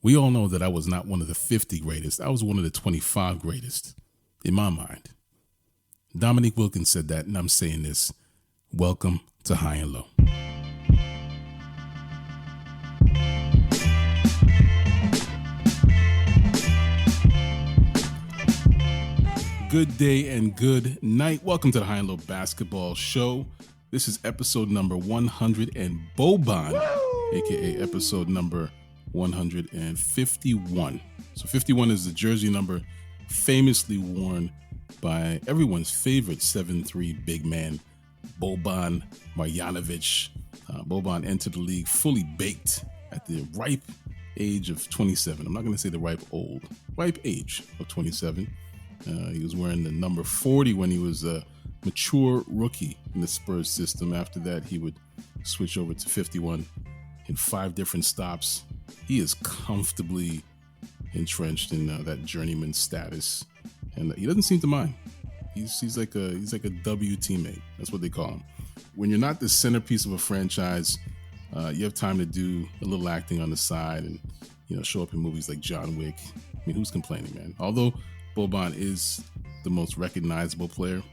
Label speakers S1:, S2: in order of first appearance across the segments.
S1: We all know that I was not one of the 50 greatest. I was one of the 25 greatest in my mind. Dominique Wilkins said that, and I'm saying this. Welcome to High and Low. Good day and good night. Welcome to the High and Low Basketball Show. This is episode number 100 and Boban, aka episode number 151. So 51 is the jersey number famously worn by everyone's favorite 7'3" big man, Boban Marjanovic. Boban entered the league fully baked at the ripe age of 27. I'm not going to say the ripe age of 27. He was wearing the number 40 when he was a mature rookie in the Spurs system. After that, he would switch over to 51 in 5 different stops. He is comfortably entrenched in that journeyman status, and he doesn't seem to mind. He's like a W teammate. That's what they call him. When you're not the centerpiece of a franchise, you have time to do a little acting on the side and show up in movies like John Wick. I mean, who's complaining, man? Although Boban is the most recognizable player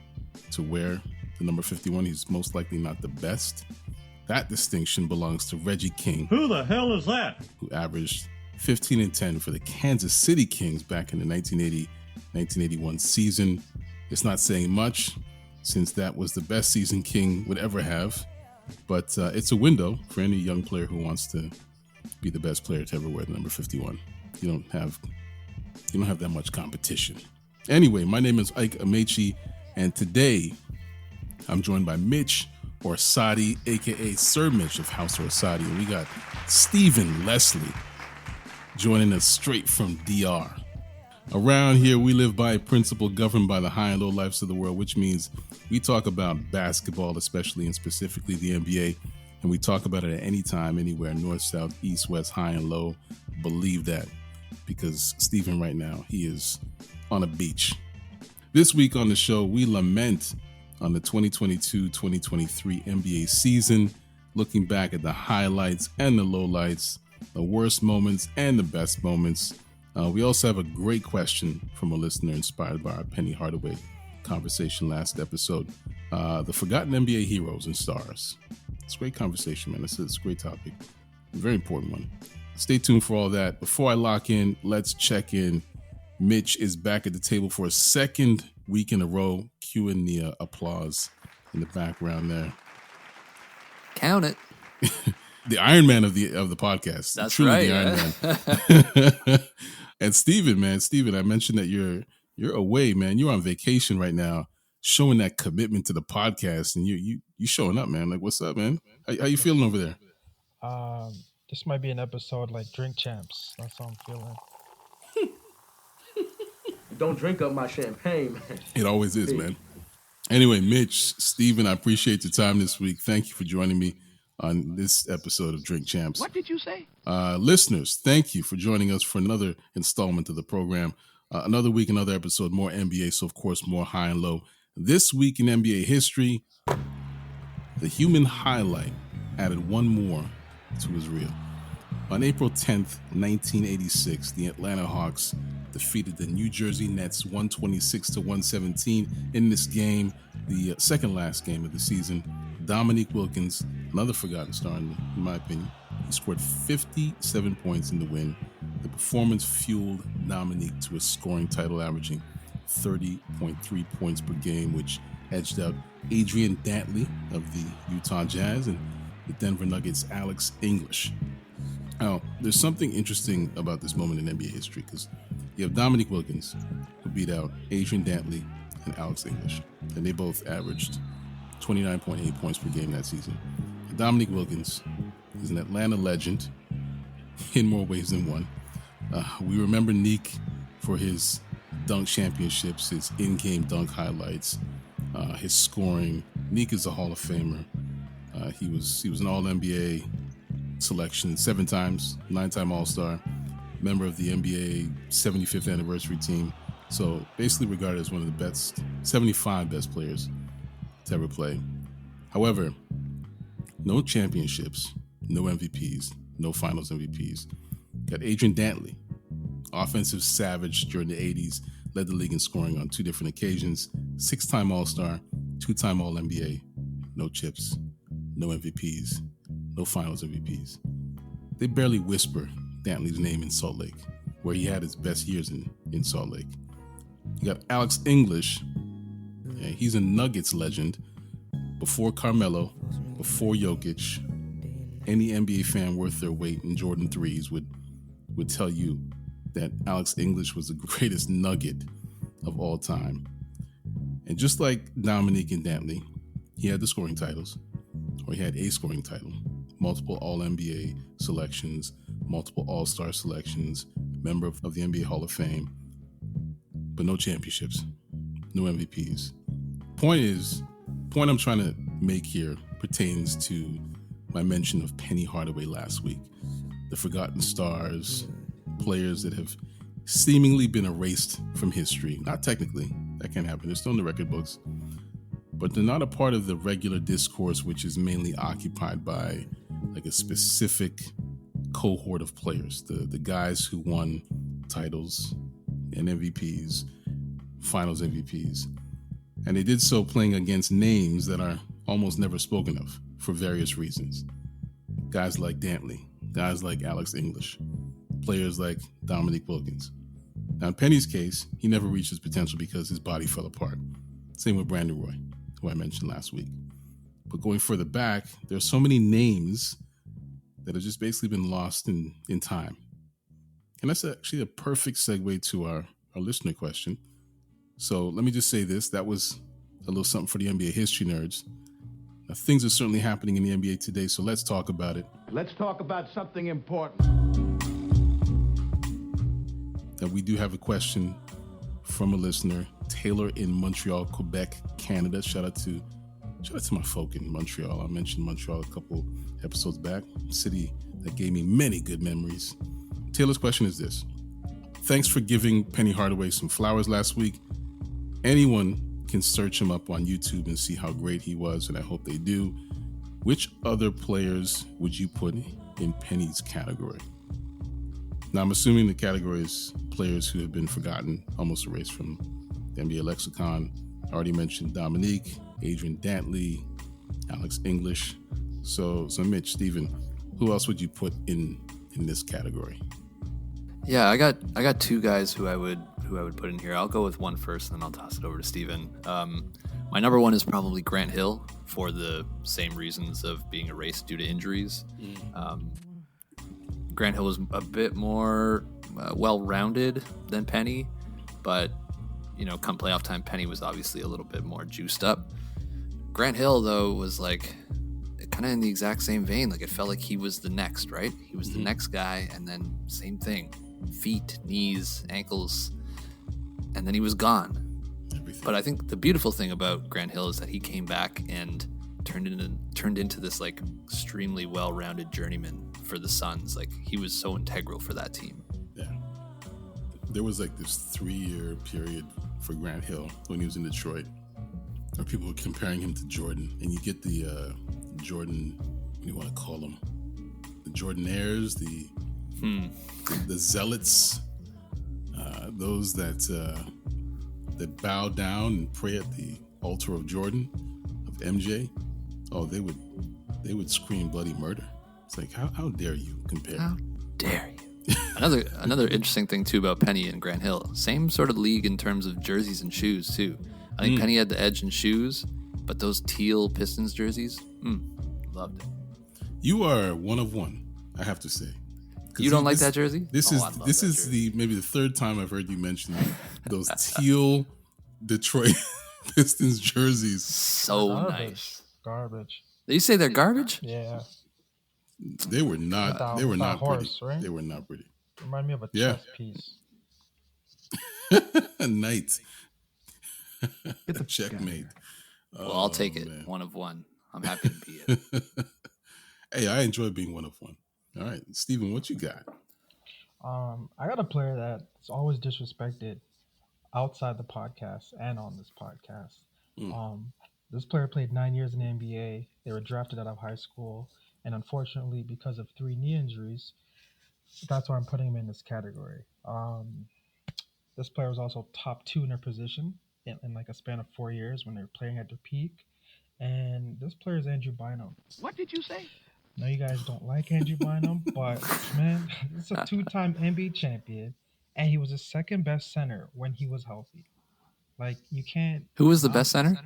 S1: to wear the number 51, he's most likely not the best. That distinction belongs to Reggie King.
S2: Who the hell is that?
S1: Who averaged 15 and 10 for the Kansas City Kings back in the 1980-1981 season. It's not saying much since that was the best season King would ever have, but it's a window for any young player who wants to be the best player to ever wear the number 51. You don't have that much competition. Anyway, my name is Ike Amaechi, and today I'm joined by Mitch Orsatti, aka Sir Mitch of House Orsatti, and we got Stephen Leslie joining us straight from DR. Around here, we live by a principle governed by the high and low lives of the world, which means we talk about basketball, especially and specifically the NBA, and we talk about it at any time, anywhere, north, south, east, west, high and low. Believe that, because Stephen right now, he is on a beach. This week on the show, we lament on the 2022-2023 NBA season, looking back at the highlights and the lowlights, the worst moments and the best moments. We also have a great question from a listener inspired by our Penny Hardaway conversation last episode. The forgotten NBA heroes and stars. It's a great conversation, man. It's a great topic. A very important one. Stay tuned for all that. Before I lock in, let's check in. Mitch is back at the table for a second week in a row. Cueing the applause in the background there.
S3: Count it.
S1: The Iron Man of the podcast.
S3: That's
S1: truly
S3: right.
S1: The Iron Man. And Steven, I mentioned that you're away, man. You're on vacation right now, showing that commitment to the podcast, and you showing up, man. Like, what's up, man? How you feeling over there?
S4: This might be an episode like Drink Champs. That's how I'm feeling.
S5: Don't drink up my champagne, man.
S1: It always is, man. Anyway, Mitch, Steven, I appreciate your time this week. Thank you for joining me on this episode of Drink Champs.
S5: What did you say?
S1: Listeners, thank you for joining us for another installment of the program. Another week, another episode, more NBA, so of course, more high and low. This week in NBA history, the human highlight added one more to his reel. On April 10th, 1986, the Atlanta Hawks defeated the New Jersey Nets 126-117 in this game, the second last game of the season. Dominique Wilkins, another forgotten star in my opinion, he scored 57 points in the win. The performance fueled Dominique to a scoring title averaging 30.3 points per game, which edged out Adrian Dantley of the Utah Jazz and the Denver Nuggets' Alex English. Now, there's something interesting about this moment in NBA history because you have Dominique Wilkins, who beat out Adrian Dantley and Alex English, and they both averaged 29.8 points per game that season. Dominique Wilkins is an Atlanta legend in more ways than one. We remember Neek for his dunk championships, his in-game dunk highlights, his scoring. Neek is a Hall of Famer. He was an All-NBA selection 7 times, 9-time All-Star, member of the NBA 75th anniversary team. So basically regarded as one of the best, 75 best players to ever play. However, no championships, no MVPs, no finals MVPs. Got Adrian Dantley, offensive savage during the 80s, led the league in scoring on 2 different occasions, 6-time All-Star, 2-time All-NBA, no chips, no MVPs, no Finals MVPs. They barely whisper Dantley's name in Salt Lake, where he had his best years in Salt Lake. You got Alex English. Yeah, he's a Nuggets legend. Before Carmelo, before Jokic, any NBA fan worth their weight in Jordan 3s would tell you that Alex English was the greatest Nugget of all time. And just like Dominique and Dantley, he had the scoring titles, or he had a scoring title, multiple All-NBA selections, multiple All-Star selections, member of the NBA Hall of Fame, but no championships, no MVPs. Point I'm trying to make here pertains to my mention of Penny Hardaway last week. The forgotten stars, players that have seemingly been erased from history. Not technically, that can't happen. They're still in the record books. But they're not a part of the regular discourse, which is mainly occupied by like a specific cohort of players. The guys who won titles and MVPs, Finals MVPs. And they did so playing against names that are almost never spoken of for various reasons. Guys like Dantley, guys like Alex English, players like Dominique Wilkins. Now, in Penny's case, he never reached his potential because his body fell apart. Same with Brandon Roy, who I mentioned last week. But going further back, there are so many names that have just basically been lost in time. And that's actually a perfect segue to our listener question. So let me just say this. That was a little something for the NBA history nerds. Now, things are certainly happening in the NBA today, so let's talk about it.
S2: Let's talk about something important.
S1: Now, we do have a question from a listener, Taylor in Montreal, Quebec, Canada. Shout out to my folk in Montreal. I mentioned Montreal a couple episodes back. A city that gave me many good memories. Taylor's question is this. Thanks for giving Penny Hardaway some flowers last week. Anyone can search him up on YouTube and see how great he was, and I hope they do. Which other players would you put in Penny's category? Now, I'm assuming the category is players who have been forgotten, almost erased from the NBA lexicon. I already mentioned Dominique, Adrian Dantley, Alex English. So Mitch, Steven, who else would you put in this category?
S3: Yeah, I got 2 guys who I would put in here. I'll go with one first, and then I'll toss it over to Steven. My number 1 is probably Grant Hill for the same reasons of being erased due to injuries. Grant Hill was a bit more well-rounded than Penny, but come playoff time, Penny was obviously a little bit more juiced up. Grant Hill, though, was like kind of in the exact same vein. Like, it felt like he was the next, right? He was the next guy, and then same thing. Feet, knees, ankles, and then he was gone.
S1: Everything.
S3: But I think the beautiful thing about Grant Hill is that he came back and turned into this like extremely well-rounded journeyman for the Suns. Like, he was so integral for that team.
S1: Yeah. There was like this 3-year period for Grant Hill when he was in Detroit where people were comparing him to Jordan, and you get the Jordan, what do you want to call them? The Jordanaires, the zealots, those that bow down and pray at the altar of Jordan, of MJ. Oh, they would scream bloody murder. It's like, how dare you compare?
S3: How dare you? Another interesting thing too about Penny and Grant Hill, same sort of league in terms of jerseys and shoes too. I think Penny had the edge in shoes, but those teal Pistons jerseys, loved it.
S1: You are one of one, I have to say.
S3: You don't like that jersey?
S1: This is maybe the 3rd time I've heard you mention those teal Detroit Pistons jerseys.
S3: So
S4: Garbage.
S3: nice.
S4: Garbage.
S3: Did you say they're garbage?
S4: Yeah.
S1: They were not. They were not
S4: horse,
S1: pretty.
S4: right?
S1: They were not pretty.
S4: Remind me of a
S1: Yeah.
S4: chess piece.
S1: A knight. Checkmate.
S3: Well, I'll take it.
S1: Man.
S3: One of one. I'm happy to be it.
S1: Hey, I enjoy being one of one. All right, Steven, what you got?
S4: I got a player that's always disrespected outside the podcast and on this podcast. This player played 9 years in the NBA. They were drafted out of high school, and unfortunately, because of 3 knee injuries, That's why I'm putting him in this category. This player was also top 2 in their position in like a span of 4 years when they were playing at their peak. And this player is Andrew Bynum.
S2: What did you say?
S4: No, you guys don't like Andrew Bynum, but man, it's a 2-time NBA champion, and he was the second best center when he was healthy. Like, you can't.
S3: Who was the best center?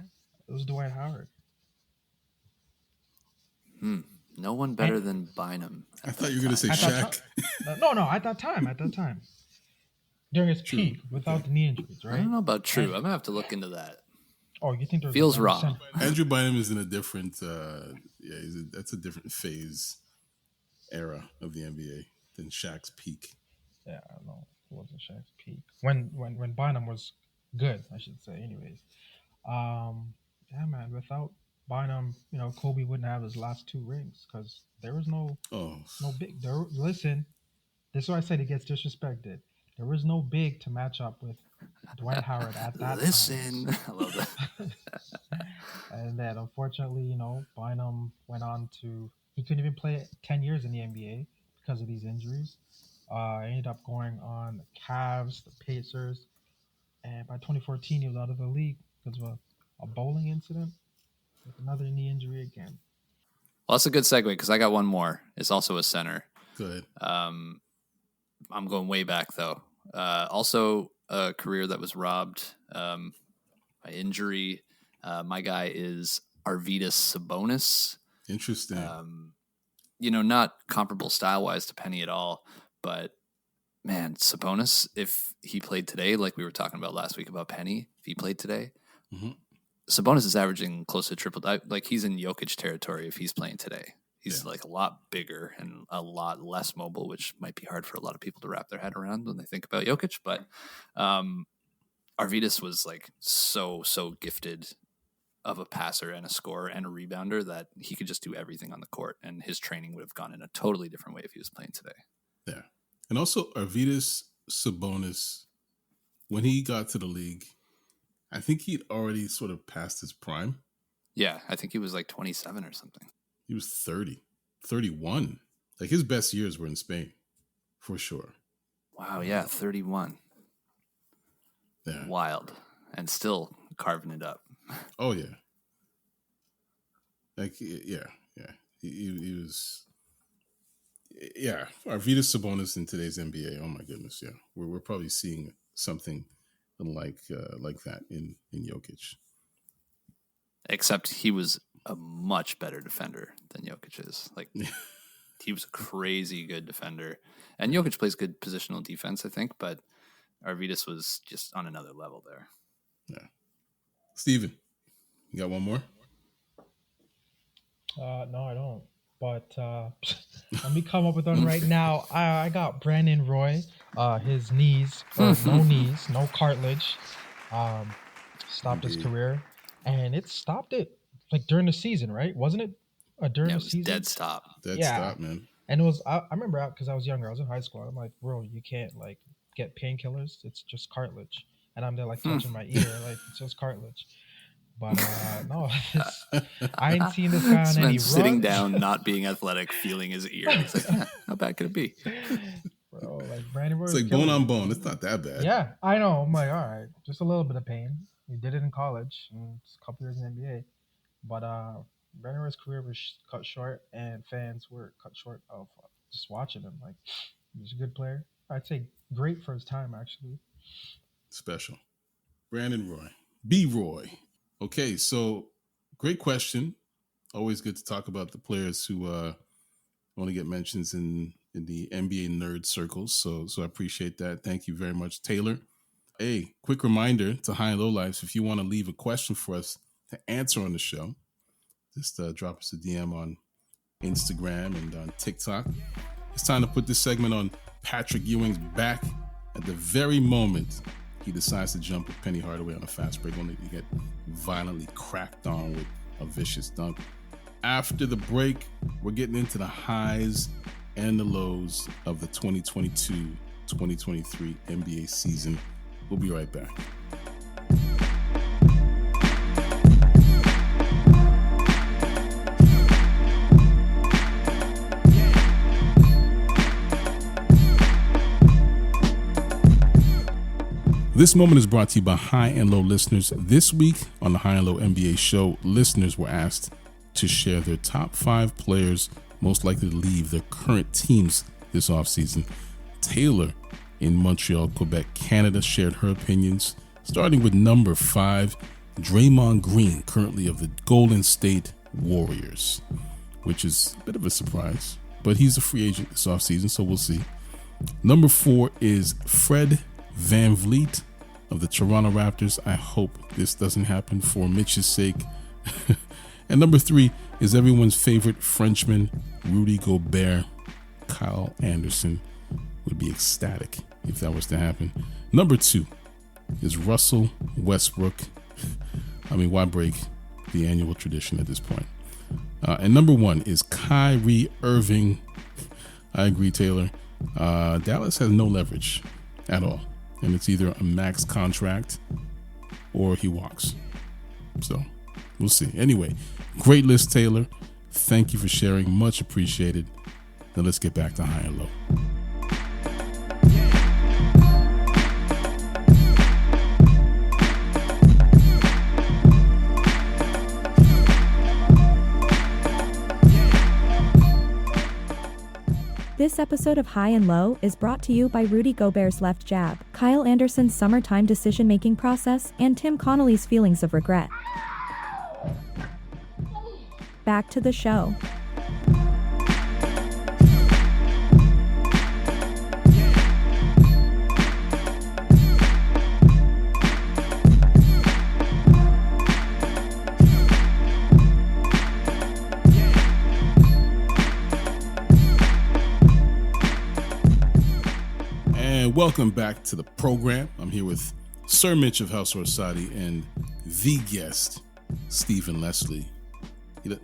S4: It was Dwight Howard.
S3: No one better than Bynum.
S1: I thought you were going to say Shaq.
S4: No, at that time. During his peak, without the knee injuries, right?
S3: I don't know about true. I'm going to have to look into that.
S4: Oh, you think there's
S3: feels wrong?
S1: Andrew Bynum is in a different, that's a different phase era of the NBA than Shaq's peak.
S4: Yeah, no, it wasn't Shaq's peak. When Bynum was good, I should say. Anyways, yeah, man. Without Bynum, Kobe wouldn't have his last 2 rings because there was no big. Listen, this is why I said it gets disrespected. There was no big to match up with Dwight Howard at that time.
S3: I love that.
S4: And then, unfortunately, Bynum went on to... He couldn't even play 10 years in the NBA because of these injuries. Ended up going on the Cavs, the Pacers. And by 2014, he was out of the league because of a bowling incident with another knee injury again.
S3: Well, that's a good segue because I got one more. It's also a center.
S1: Good.
S3: I'm going way back, though. Also a career that was robbed by injury. My guy is Arvydas Sabonis.
S1: Interesting.
S3: Not comparable style-wise to Penny at all, but man, Sabonis, if he played today, like we were talking about last week about Penny, if he played today, Sabonis is averaging close to triple. Like he's in Jokic territory if he's playing today. He's like a lot bigger and a lot less mobile, which might be hard for a lot of people to wrap their head around when they think about Jokic. But Arvydas was like so gifted of a passer and a scorer and a rebounder that he could just do everything on the court, and his training would have gone in a totally different way if he was playing today.
S1: Yeah. And also Arvydas Sabonis, when he got to the league, I think he'd already sort of passed his prime.
S3: Yeah, I think he was like 27 or something.
S1: He was 30, 31. Like his best years were in Spain, for sure.
S3: Wow, yeah, 31.
S1: Yeah.
S3: Wild. And still carving it up.
S1: Oh, yeah. Like, yeah. He was... Yeah, Arvydas Sabonis in today's NBA. Oh, my goodness, yeah. We're probably seeing something like that in Jokic.
S3: Except he was a much better defender than Jokic is. Like, he was a crazy good defender. And Jokic plays good positional defense, I think, but Arvydas was just on another level there.
S1: Yeah. Steven, you got one more?
S4: No, I don't. But let me come up with one right now. I got Brandon Roy. His knees, or no knees, no cartilage, stopped his career. And it stopped it like during the season, right? Wasn't it during the season?
S3: Dead stop.
S1: Dead stop, man.
S4: And it was, I remember because I was younger. I was in high school. I'm like, bro, you can't like get painkillers. It's just cartilage. And I'm there like touching my ear, like it's just cartilage. But no, I ain't seen this guy on any
S3: sitting
S4: runs.
S3: down, not being athletic, feeling his ear. He's like, how bad could it be?
S4: Bro, like Brandon Roy.
S1: It's like bone on bone. It's not that bad.
S4: Yeah, I know. I'm like, all right, just a little bit of pain. He did it in college, and it's a couple years in the NBA. But Brandon Roy's career was cut short, and fans were cut short of just watching him. Like, he was a good player. I'd say great for his time, actually.
S1: Special. Brandon Roy. B. Roy. Okay, so great question. Always good to talk about the players who only get mentions in the NBA nerd circles. So I appreciate that. Thank you very much, Taylor. Hey, quick reminder to High and Low Lives, if you want to leave a question for us to answer on the show, just drop us a DM on Instagram and on TikTok. It's time to put this segment on Patrick Ewing's back at the very moment he decides to jump with Penny Hardaway on a fast break, only to get violently cracked on with a vicious dunk. After the break, we're getting into the highs and the lows of the 2022-2023 NBA season. We'll be right back. This moment is brought to you by High and Low listeners. This week on the High and Low NBA show, listeners were asked to share their top 5 players most likely to leave their current teams this offseason. Taylor in Montreal, Quebec, Canada shared her opinions, starting with number 5, Draymond Green, currently of the Golden State Warriors, which is a bit of a surprise, but he's a free agent this offseason, so we'll see. Number 4 is Fred VanVleet of the Toronto Raptors. I hope this doesn't happen for Mitch's sake. And number 3 is everyone's favorite Frenchman, Rudy Gobert. Kyle Anderson would be ecstatic if that was to happen. Number 2 is Russell Westbrook. I mean, why break the annual tradition at this point? And number 1 is Kyrie Irving. I agree, Taylor. Dallas has no leverage at all. And it's either a max contract or he walks. So we'll see. Anyway, great list, Taylor. Thank you for sharing. Much appreciated. Now let's get back to High and Low.
S6: This episode of High and Low is brought to you by Rudy Gobert's left jab, Kyle Anderson's summertime decision-making process, and Tim Connolly's feelings of regret. Back to the show.
S1: Welcome back to the program. I'm here with Sir Mitch of House Orsatti and the guest, Stephen Leslie.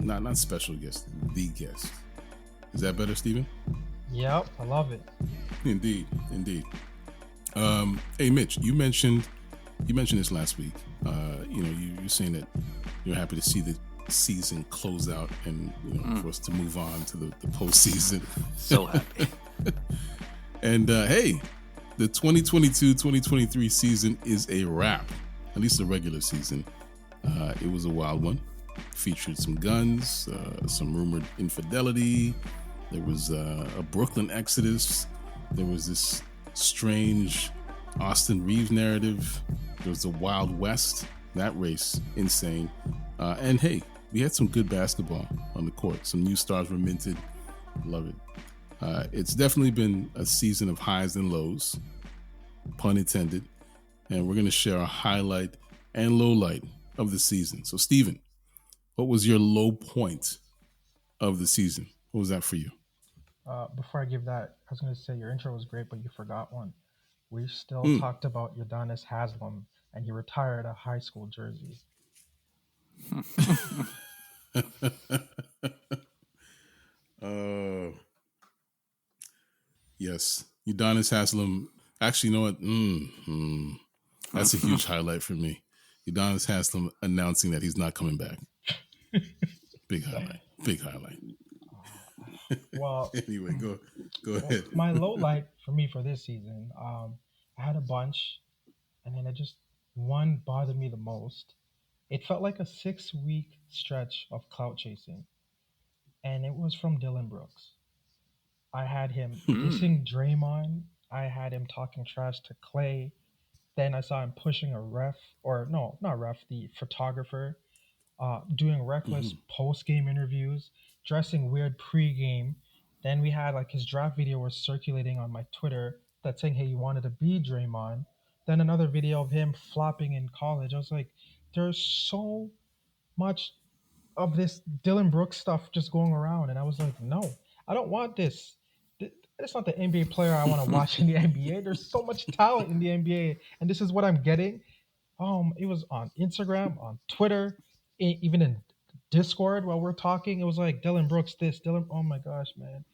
S1: Not special guest, the guest. Is that better, Stephen?
S4: Yep, I love it.
S1: Indeed. Hey, Mitch, you mentioned this last week. You're saying that you're happy to see the season close out and for us to move on to the postseason.
S3: So happy.
S1: And hey, the 2022-2023 season is a wrap, at least the regular season. It was a wild one. Featured some guns, some rumored infidelity. There was a Brooklyn exodus. There was this strange Austin Reeves narrative. There was the Wild West. That race, insane. And hey, we had some good basketball on the court. Some new stars were minted. Love it. It's definitely been a season of highs and lows, pun intended, and we're going to share a highlight and low light of the season. So, Stephen, what was your low point of the season? What was that for you?
S4: Before I give that, I was going to say your intro was great, but you forgot one. We still talked about Udonis Haslem, and he retired a high school jersey.
S1: Yes, Udonis Haslem. Actually, you know what? That's a huge highlight for me. Udonis Haslem announcing that he's not coming back. Big highlight.
S4: Well,
S1: anyway, go ahead.
S4: My low light for me for this season, I had a bunch, and then one bothered me the most. It felt like a 6-week stretch of clout chasing, and it was from Dillon Brooks. I had him dissing Draymond. I had him talking trash to Clay. Then I saw him pushing the photographer, doing reckless post-game interviews, dressing weird pre-game. Then we had his draft video was circulating on my Twitter that's saying, hey, you wanted to be Draymond. Then another video of him flopping in college. I was like, there's so much of this Dillon Brooks stuff just going around. And I was like, no, I don't want this. It's not the NBA player I want to watch in the NBA. There's so much talent in the NBA, and this is what I'm getting. It was on Instagram, on Twitter, even in Discord while we're talking. It was like Dillon Brooks this, Dillon. Oh my gosh, man.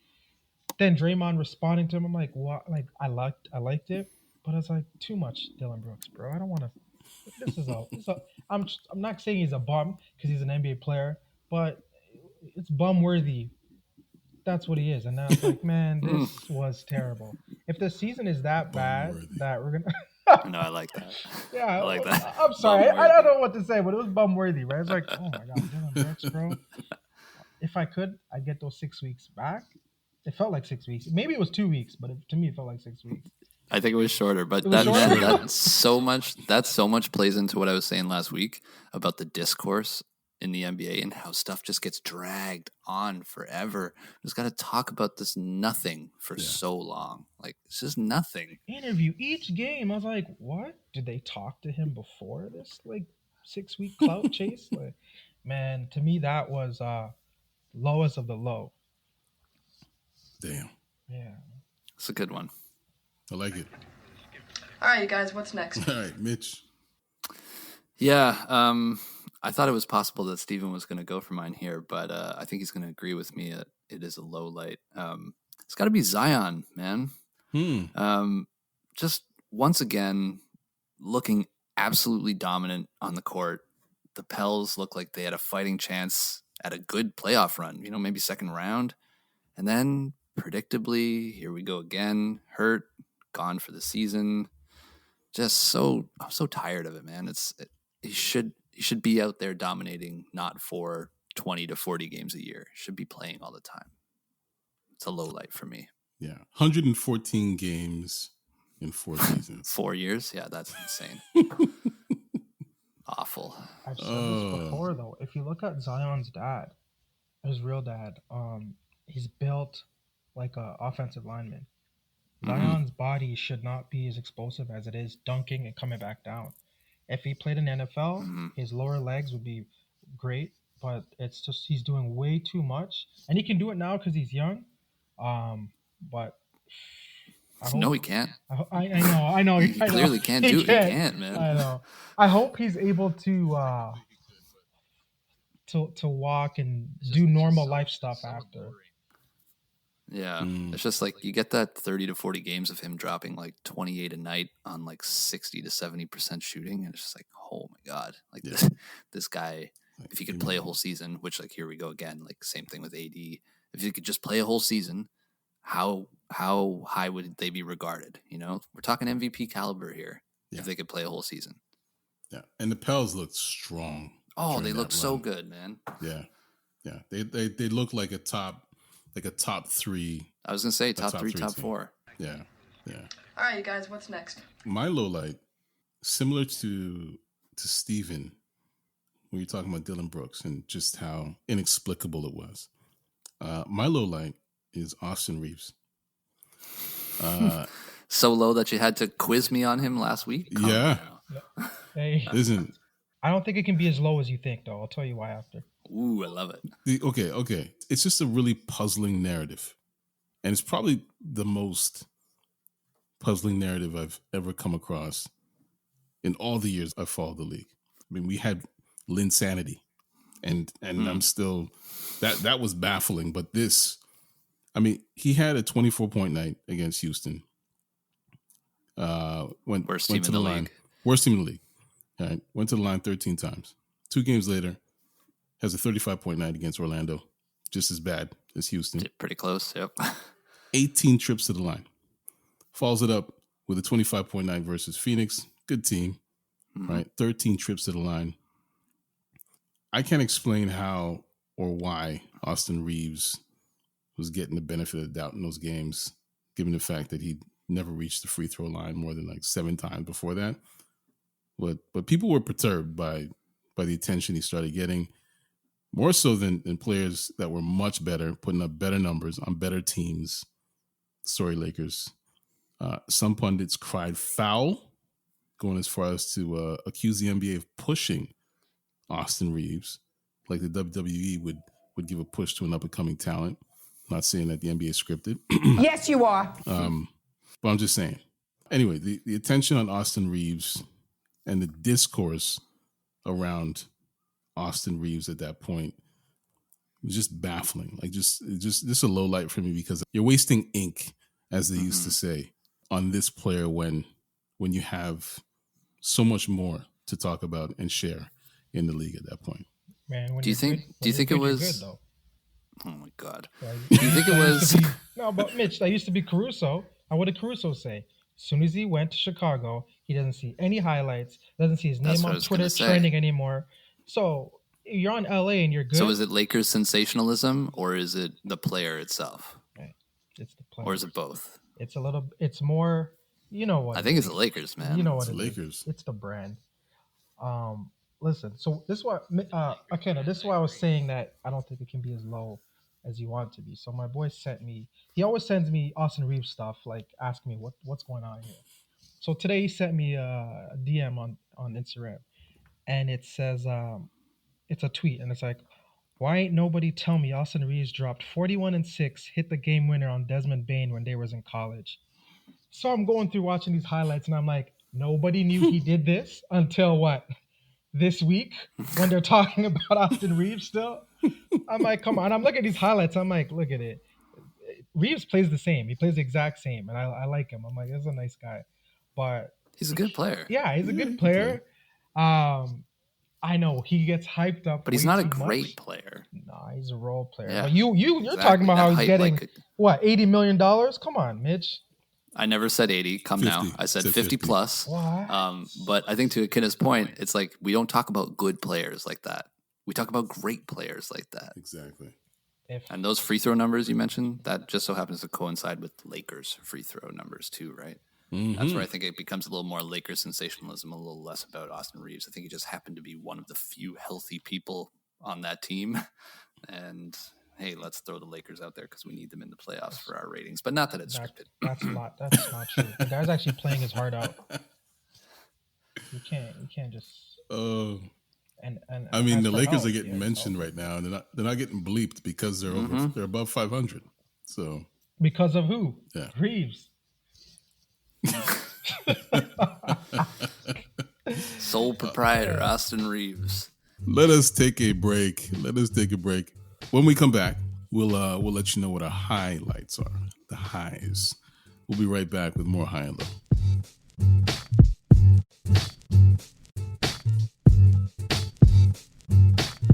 S4: Then Draymond responding to him. I'm like, what? Like I liked it, but it's like too much Dillon Brooks, bro. I don't want to. This is a. I'm not saying he's a bum because he's an NBA player, but it's bum worthy. That's what he is. And now it's like, man, this was terrible. If the season is that bad that we're gonna
S3: No, I like that.
S4: Yeah,
S3: I like that.
S4: I'm sorry. I
S3: Bum-worthy.
S4: don't know what to say, but it was bum worthy, right? It's like, oh my god, Dillon Brooks, bro. If I could, I'd get those 6 weeks back. It felt like 6 weeks. Maybe it was 2 weeks, but to me, it felt like 6 weeks.
S3: I think it was shorter, but
S4: It was shorter?
S3: that so much plays into what I was saying last week about the discourse in the NBA and how stuff just gets dragged on forever. Just got to talk about this nothing for so long. Like, it's just nothing.
S4: Interview each game. I was like, what? Did they talk to him before this 6 week clout chase? Like, man, to me that was lowest of the low.
S1: Damn.
S4: Yeah.
S3: It's a good one.
S1: I like it.
S7: All right, you guys, what's next?
S1: All right, Mitch.
S3: Yeah, I thought it was possible that Steven was going to go for mine here, but I think he's going to agree with me that it is a low light. It's got to be Zion, man. Just once again, looking absolutely dominant on the court. The Pels look like they had a fighting chance at a good playoff run, maybe second round. And then, predictably, here we go again, hurt, gone for the season. I'm so tired of it, man. He should be out there dominating, not for 20 to 40 games a year. Should be playing all the time. It's a low light for me.
S1: Yeah, 114 games in 4 seasons.
S3: 4 years? Yeah, that's insane. Awful.
S4: I've said this before, though. If you look at Zion's dad, his real dad, he's built like an offensive lineman. Zion's body should not be as explosive as it is dunking and coming back down. If he played in the NFL, his lower legs would be great, but it's just he's doing way too much. And he can do it now because he's young, but...
S3: No, he can't.
S4: I know.
S3: He clearly can't do it. He can't, man.
S4: I know. I hope he's able to walk and do normal life stuff after.
S3: Yeah, it's just like you get that 30 to 40 games of him dropping like 28 a night on like 60 to 70% shooting, and it's just like, oh my god, like this guy, if he could play a whole season, which like here we go again, like same thing with AD. If he could just play a whole season, how high would they be regarded? We're talking MVP caliber here. If they could play a whole season.
S1: Yeah, and the Pels looked strong.
S3: Oh, they look so good, man.
S1: Yeah. They look like a top 3.
S3: I was gonna say top 3, top
S1: team.
S3: 4.
S1: Yeah.
S7: All right, you guys, what's next?
S1: My low light, similar to Steven, when you're talking about Dillon Brooks and just how inexplicable it was. My low light is Austin Reeves.
S3: So low that you had to quiz me on him last week?
S4: Hey,
S1: Isn't...
S4: I don't think it can be as low as you think, though. I'll tell you why after.
S3: Ooh, I love it.
S1: Okay. It's just a really puzzling narrative. And it's probably the most puzzling narrative I've ever come across in all the years I've followed the league. I mean, we had Linsanity, and I'm still... That was baffling, but this... I mean, he had a 24-point night against Houston.
S3: Worst team in the league.
S1: Worst team in the league. All right. Went to the line 13 times. 2 games later, has a 35-point night against Orlando. Just as bad as Houston.
S3: Pretty close, yep.
S1: 18 trips to the line. Follows it up with a 25-point night versus Phoenix. Good team. Right? 13 trips to the line. I can't explain how or why Austin Reeves was getting the benefit of the doubt in those games, given the fact that he never reached the free throw line more than like 7 times before that. But people were perturbed by the attention he started getting, more so than players that were much better, putting up better numbers on better teams. Sorry, Lakers. Some pundits cried foul, going as far as to accuse the NBA of pushing Austin Reeves, like the WWE would give a push to an up-and-coming talent. Not saying that the NBA is scripted.
S8: Yes, you are.
S1: But I'm just saying. Anyway, the attention on Austin Reeves and the discourse around Austin Reeves at that point was just baffling. Like just a low light for me, because you're wasting ink, as they used to say, on this player when you have so much more to talk about and share in the league at that point.
S4: Man,
S3: do you think it was?
S4: Good,
S3: oh my God!
S4: Right?
S3: Do you think it was?
S4: No, but Mitch, that used to be Caruso. And what did Caruso say? As soon as he went to Chicago, he doesn't see any highlights, doesn't see his
S3: That's
S4: name
S3: what I
S4: on
S3: was
S4: Twitter
S3: gonna say.
S4: trending anymore. So you're on LA and you're good.
S3: So is it Lakers sensationalism or is it the player itself?
S4: Right. It's the player.
S3: Or is it both?
S4: It's more, you know what?
S3: I think it's the Lakers, man.
S4: You know what
S1: It's
S4: it
S1: the
S4: is.
S1: Lakers.
S4: It's the brand. Listen, so this is why, Akena, this is why I was saying that I don't think it can be as low as you want it to be. So my boy sent me, he always sends me Austin Reeves stuff, like asking me what's going on here. So today he sent me a DM on Instagram, and it says, it's a tweet, and it's like, why ain't nobody tell me Austin Reeves dropped 41 and 6, hit the game winner on Desmond Bain when they was in college. So I'm going through watching these highlights, and I'm like, nobody knew he did this until what? This week when they're talking about Austin Reeves still. I'm like, come on. I'm looking at these highlights. I'm like, look at it. Reeves plays the same. He plays the exact same. And I like him. I'm like, this is a nice guy. But
S3: He's a good player.
S4: yeah, he's a good player. I know he gets hyped up.
S3: But he's not a great player.
S4: Nah, he's a role player.
S3: Yeah,
S4: but you're
S3: exactly.
S4: talking about how
S3: That
S4: he's getting
S3: like
S4: what, $80 million? Come on, Mitch.
S3: I never said 80. Come
S1: 50.
S3: now. I said
S1: Said
S3: 50
S1: 50.
S3: plus.
S4: What?
S3: But I think to Akena's point, it's like we don't talk about good players like that. We talk about great players like that.
S1: Exactly.
S3: And those free throw numbers you mentioned, that just so happens to coincide with Lakers free throw numbers too, right? That's where I think it becomes a little more Lakers sensationalism, a little less about Austin Reeves. I think he just happened to be one of the few healthy people on that team. And hey, let's throw the Lakers out there because we need them in the playoffs for our ratings. But not that it's scripted.
S4: That's not true. The guy's actually playing his heart out. You can't just. And
S1: I mean, the
S4: for
S1: Lakers
S4: health,
S1: are getting mentioned right now, and they're not getting bleeped because they're above 500. So
S4: because of who?
S1: Yeah.
S4: Reeves.
S3: Sole proprietor, Austin Reeves.
S1: Let us take a break. When we come back, we'll let you know what our highlights are. The highs. We'll be right back with more high and low.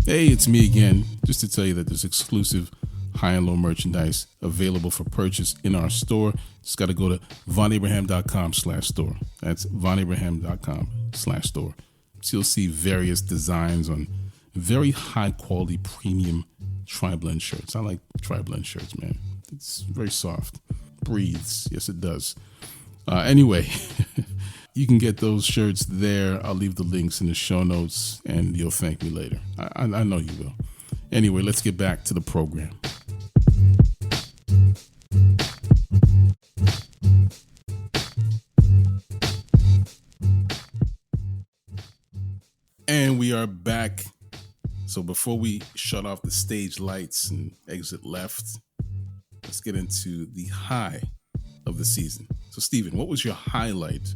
S1: Hey, it's me again. Just to tell you that there's exclusive high and low merchandise available for purchase in our store. Just got to go to Vonn+Abrahamm.com/store. That's Vonn+Abrahamm.com/store. So you'll see various designs on very high quality premium tri-blend shirts. I like tri-blend shirts, man. It's very soft. Breathes. Yes, it does. Anyway, you can get those shirts there. I'll leave the links in the show notes, and you'll thank me later. I know you will. Anyway, let's get back to the program. And we are back. So before we shut off the stage lights and exit left, let's get into the high of the season. So, Steven, what was your highlight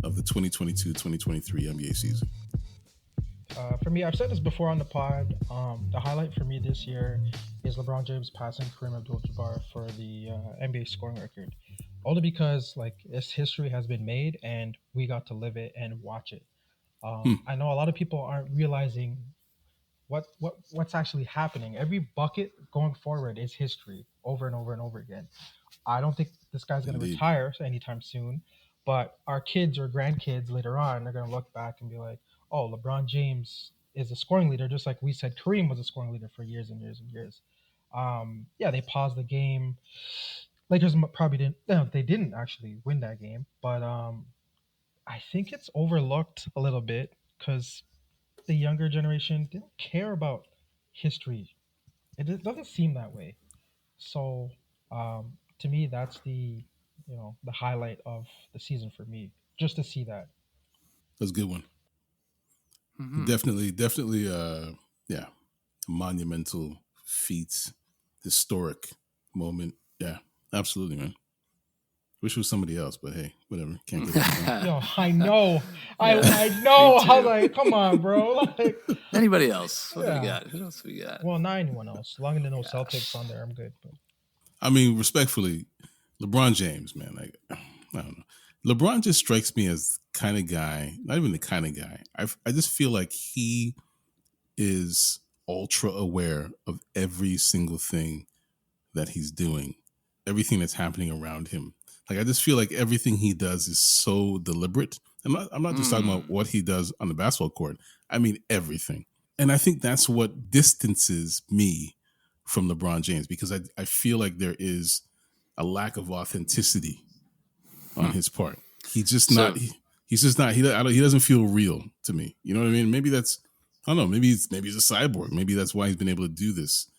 S1: of the 2022-2023 NBA season?
S4: For me, I've said this before on the pod. The highlight for me this year is LeBron James passing Kareem Abdul-Jabbar for the NBA scoring record. Only because this history has been made and we got to live it and watch it. I know a lot of people aren't realizing what's actually happening. Every bucket going forward is history over and over and over again. I don't think this guy's going to retire anytime soon, but our kids or grandkids later on are going to look back and be like, oh, LeBron James is a scoring leader, just like we said Kareem was a scoring leader for years and years and years. Yeah, they paused the game. Lakers probably didn't. No, they didn't actually win that game, but I think it's overlooked a little bit because the younger generation didn't care about history. It doesn't seem that way. So to me, that's the highlight of the season for me, just to see that.
S1: That's a good one. Mm-hmm. Definitely, yeah, a monumental feat, historic moment. Yeah, absolutely, man. Wish it was somebody else, but hey, whatever. Can't get it.
S4: Yo, I know. I know. I was like, come on, bro.
S3: Anybody else? What do we got? Who else we got?
S4: Well, not anyone else. As long as there's no Celtics on there, I'm good. But
S1: I mean, respectfully, LeBron James, man. I don't know. LeBron just strikes me as kind of guy, not even the kind of guy. I just feel like he is ultra aware of every single thing that he's doing, everything that's happening around him. Like I just feel like everything he does is so deliberate. I'm not just talking about what he does on the basketball court. I mean everything. And I think that's what distances me from LeBron James, because I feel like there is a lack of authenticity on his part. He's just not. He's just not. He doesn't feel real to me. You know what I mean? Maybe that's. I don't know. Maybe he's a cyborg. Maybe that's why he's been able to do this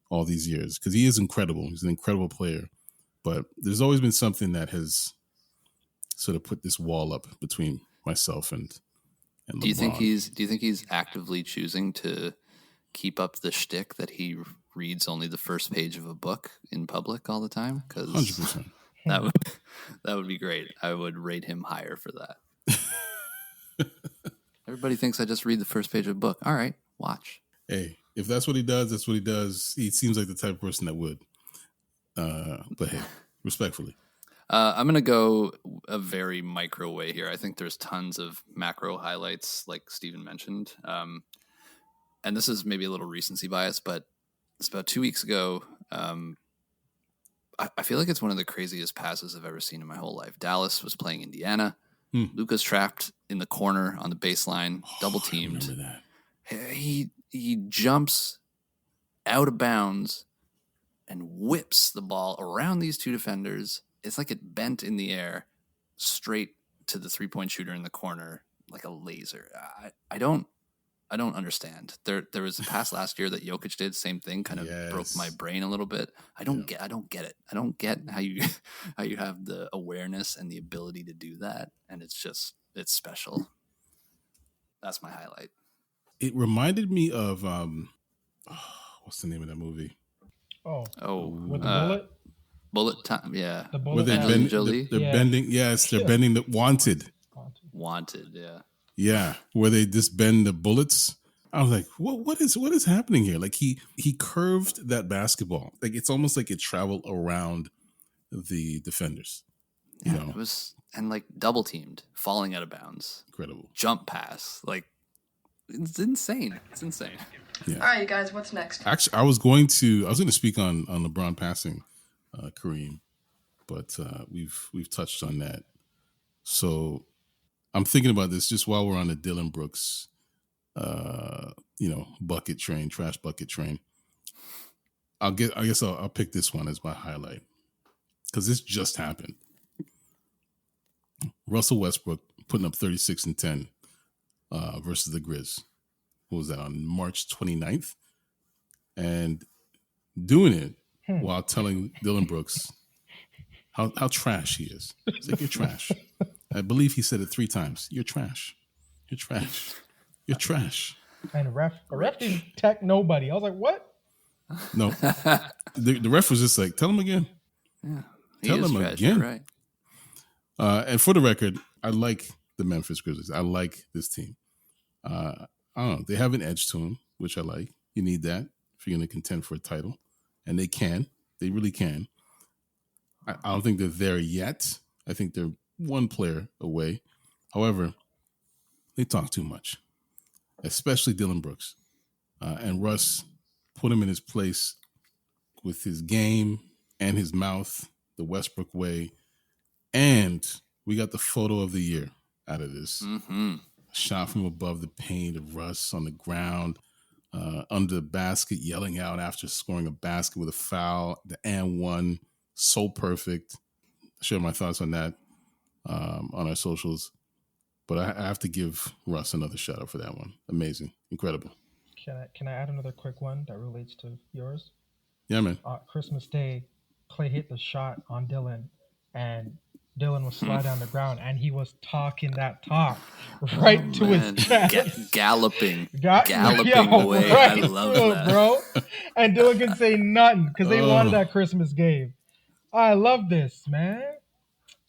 S1: all these years, because he is incredible. He's an incredible player, but there's always been something that has sort of put this wall up between myself and LeBron.
S3: Do you think he's actively choosing to keep up the shtick that he reads only the first page of a book in public all the time? Because
S1: 100%.
S3: That would be great. I would rate him higher for that. Everybody thinks I just read the first page of a book. All right, watch.
S1: Hey, if that's what he does, that's what he does. He seems like the type of person that would. But hey, respectfully.
S3: I'm going to go a very micro way here. I think there's tons of macro highlights, like Steven mentioned. And this is maybe a little recency bias, but it's about 2 weeks ago. I feel like it's one of the craziest passes I've ever seen in my whole life. Dallas was playing Indiana. Luka's trapped in the corner on the baseline, double teamed.
S1: I remember that.
S3: He jumps out of bounds and whips the ball around these two defenders. It's like it bent in the air straight to the 3-point shooter in the corner like a laser. I don't understand. There was a pass last year that Jokic did, same thing, kind of broke my brain a little bit. I don't get it. I don't get how you have the awareness and the ability to do that, and it's special. That's my highlight.
S1: It reminded me of what's the name of that movie?
S4: With the bullet?
S3: Bullet time, yeah.
S4: The bullet.
S1: They're bending. Yes, they're bending the Wanted.
S3: Wanted, yeah.
S1: Yeah, where they just bend the bullets. I was like, what is happening here? Like he curved that basketball. Like it's almost like it traveled around the defenders. You know?
S3: It was, and like double teamed, falling out of bounds.
S1: Incredible.
S3: Jump pass. Like it's insane.
S1: Yeah.
S7: All right, you guys, what's next?
S1: Actually, I was going to speak on LeBron passing Kareem, but we've touched on that. So I'm thinking about this just while we're on the Dillon Brooks, bucket train, trash bucket train. I guess I'll pick this one as my highlight because this just happened. Russell Westbrook putting up 36 and 10 versus the Grizz. What was that, on March 29th? And doing it while telling Dillon Brooks how trash he is. He's like, you're trash. I believe he said it 3 times. You're trash. You're trash. You're trash.
S4: And the ref didn't tech nobody. I was like, what?
S1: No. The ref was just like, tell him again.
S3: Yeah.
S1: Tell him
S3: trash,
S1: again.
S3: right.
S1: And for the record, I like the Memphis Grizzlies. I like this team. I don't know. They have an edge to them, which I like. You need that if you're going to contend for a title. And they can. They really can. I don't think they're there yet. I think they're one player away. However, they talk too much, especially Dillon Brooks. And Russ put him in his place with his game and his mouth, the Westbrook way. And we got the photo of the year out of this.
S3: Mm-hmm.
S1: Shot from above the paint of Russ on the ground, under the basket, yelling out after scoring a basket with a foul, the and one. So perfect. Share my thoughts on that on our socials. But I have to give Russ another shout out for that one. Amazing. Incredible.
S4: Can I add another quick one that relates to yours?
S1: Yeah, man.
S4: Christmas Day, Clay hit the shot on Dillon, and Dillon was sliding on the ground, and he was talking that talk right to his chest.
S3: Galloping away.
S4: Right,
S3: I love that.
S4: bro. And Dillon can say nothing because they wanted that Christmas game. I love this, man.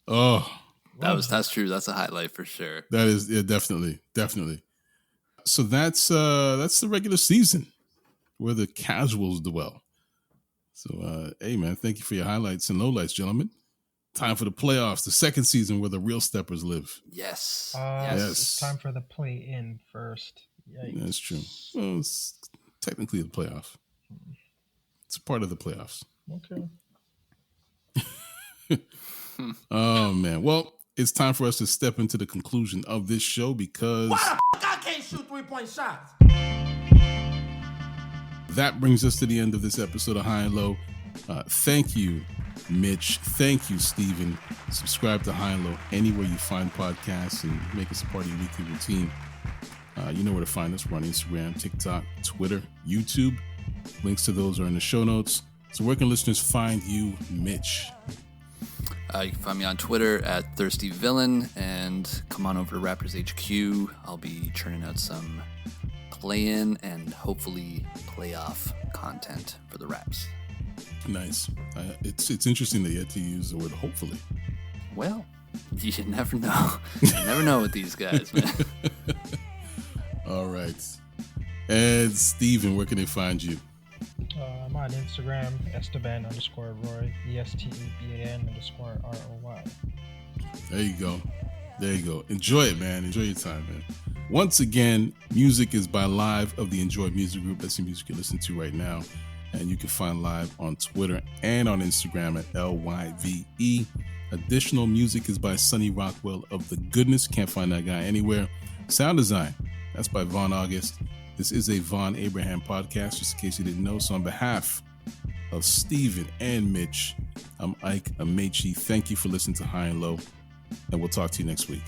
S1: Oh,
S3: that's true. That's a highlight for sure.
S1: That is, yeah, definitely. So that's the regular season where the casuals dwell. So, hey, man, thank you for your highlights and lowlights, gentlemen. Time for the playoffs, the second season where the real steppers live.
S3: Yes.
S1: Yes.
S4: It's time for the play-in first. Yikes.
S1: That's true. Well, it's technically the playoff. It's a part of the playoffs.
S4: Okay.
S1: Oh, man. Well, it's time for us to step into the conclusion of this show because...
S2: Why the fuck I can't shoot three-point shots?
S1: That brings us to the end of this episode of High and Low. Thank you, Mitch. Thank you, Steven. Subscribe to High and Low anywhere you find podcasts and make us a part of your weekly routine. You know where to find us. We're on Instagram, TikTok, Twitter, YouTube. Links to those are in the show notes. So where can listeners find you, Mitch?
S3: You can find me on Twitter at ThirstyVillain, and come on over to Rappers HQ. I'll be churning out some play-in and hopefully playoff content for the Raps.
S1: Nice. It's interesting that you had to use the word hopefully.
S3: Well, you never know. You never know with these guys, man.
S1: All right. And Steven, where can they find you?
S4: I'm on Instagram, Esteban_Roy, ESTEBAN_ROY.
S1: There you go. There you go. Enjoy it, man. Enjoy your time, man. Once again, music is by Live of the Enjoy Music Group. That's the music you're listening to right now. And you can find Live on Twitter and on Instagram at LYVE. Additional music is by Sonny Rockwell of The Goodness. Can't find that guy anywhere. Sound design, that's by Vonn+Abrahamm. This is a Vonn+Abrahamm podcast, just in case you didn't know. So on behalf of Steven and Mitch, I'm Ike Amaechi. Thank you for listening to High and Low, and we'll talk to you next week.